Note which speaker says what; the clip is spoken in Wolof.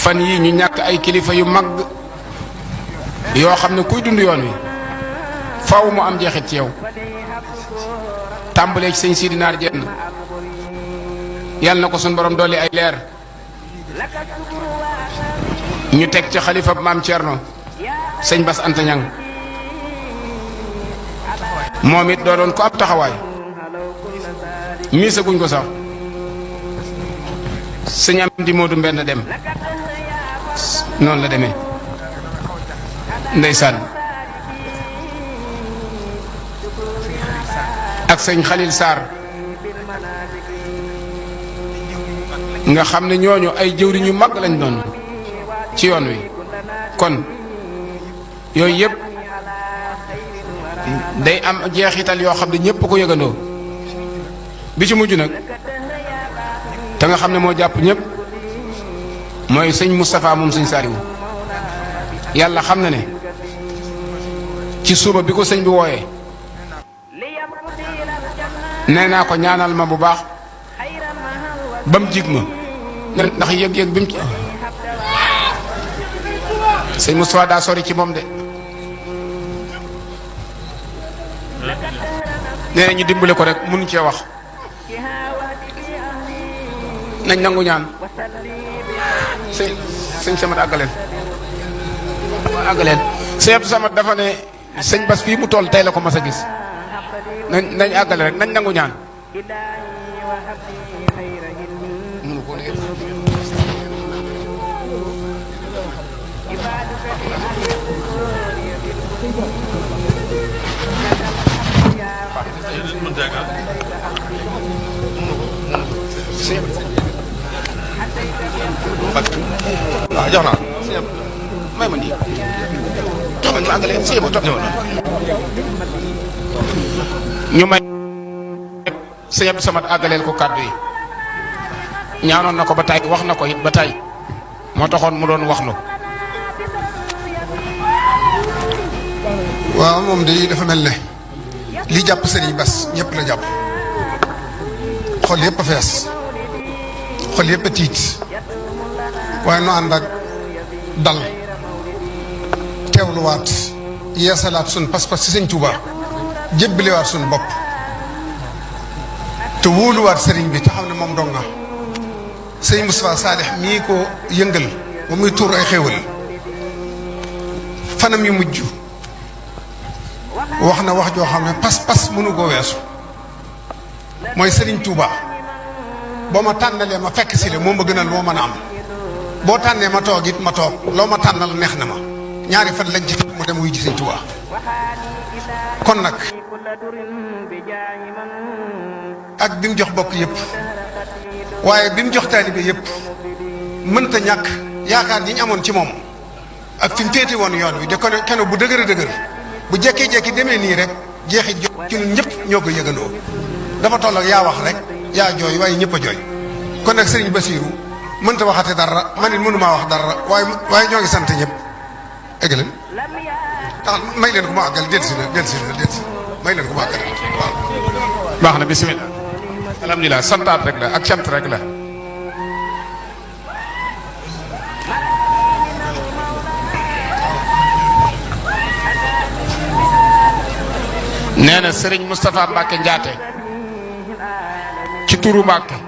Speaker 1: fan yi ñu ñàkk ay kilifa yu mag yoo xam ne kuy dund yoon wi faaw mu am jeexit ci yow tàmbalee ci sëñ Sidi Naar Jenn yàlla na ko suñ borom dolli ay leer ñu teg ci xalifa maam Thierno sëñ Bass Anta Ñang moom it doo doon ko ab taxawaay miisaguñ ko sax sëñ am di Moodu Mbenn dem noonu la demee ndeysaan ak sëñ Xalil Sarr nga xam ne ñooñu ay jëwriñ yu mag lañ doon ci yoon wi kon yooyu yëpp day am jeexital yoo xam ne ñëpp ko yëgandoo bi ci mujj nag te nga xam ne moo jàpp ñëpp mooy sëñ Moustapha moom sëñ Saliou yàlla xam na ne ci suba bi ko sëñ bi wooyee nee naa ko ñaanal ma bu baax ba mu jig ma ndax yëg-yëg bi mu sëñ Moustapha daa sori ci moom de nee na ñu dimbale ko rek mënu cee wax nañ nangu ñaan sëñ Samat àggaleen sëñ Abdou Samad dafa ne sëñ Bass fii mu toll tey la ko mas a gis nañ àggale rek nañ nangu ñaan
Speaker 2: waaw jox naa
Speaker 1: may ma nii jox ma ñu àggale sëñ ba topp ñu may sëñ Abdou Samad àggaleel ko kàddu yi ñaanoon na ko ba tay wax na ko it ba tay moo taxoon mu doon waxlu
Speaker 2: waaw moom de dafa mel ne li jàpp Serigne Bass ñëpp la jàpp xol yëpp a fees xol yëpp a tiit waaye nu ànd ak dal teewluwaat yeesalaat sun pas-pas ci Sëñ Tuubaa jébbaliwaat sun bopp te wóoluwaat Serigne bi te xam ne moom dong nga sëñ Moustapha Saalix mii ko yëngal ba muy tuur ay xéwal fanam yu mujj wax na wax joo xam ne pas-pas mënu koo weesu mooy Serigne Touba boo ma tànnalee ma fekk si le moo ma gënal loo mën a am boo tànnee ma toog it ma toog loo ma tànnal neex na ma ñaari fan lañ ci fekk mu dem wuy ji Sëñ Touba kon nag ak bi mu jox bokk yëpp waaye bi mu jox taalibe yëpp mënta ñàkk yaakaar ñi ñu amoon ci moom ak fi mu féete woon yoon wi de ko keno bu dëgër a dëgër bu jekki-jekki demee nii rek jeexit jo ci ñun ñëpp ñoo ko yëgandoo dafa toll ak yaa wax rek yaa jooy waaye ñëpp a jooy kon nag Serigne Bassirou mënta waxate dara man it mënumaa wax dara waaye ñoo ngi sant ñëpp egg leen tax may leen ko ma àggal delsi na may leen ko ma àggal waaw
Speaker 1: baax na bismillah alhamdulilah santaat rek la ak cant rek la nee na Serigne Moustapha Mbacke Ndiaté ci turu Mbacke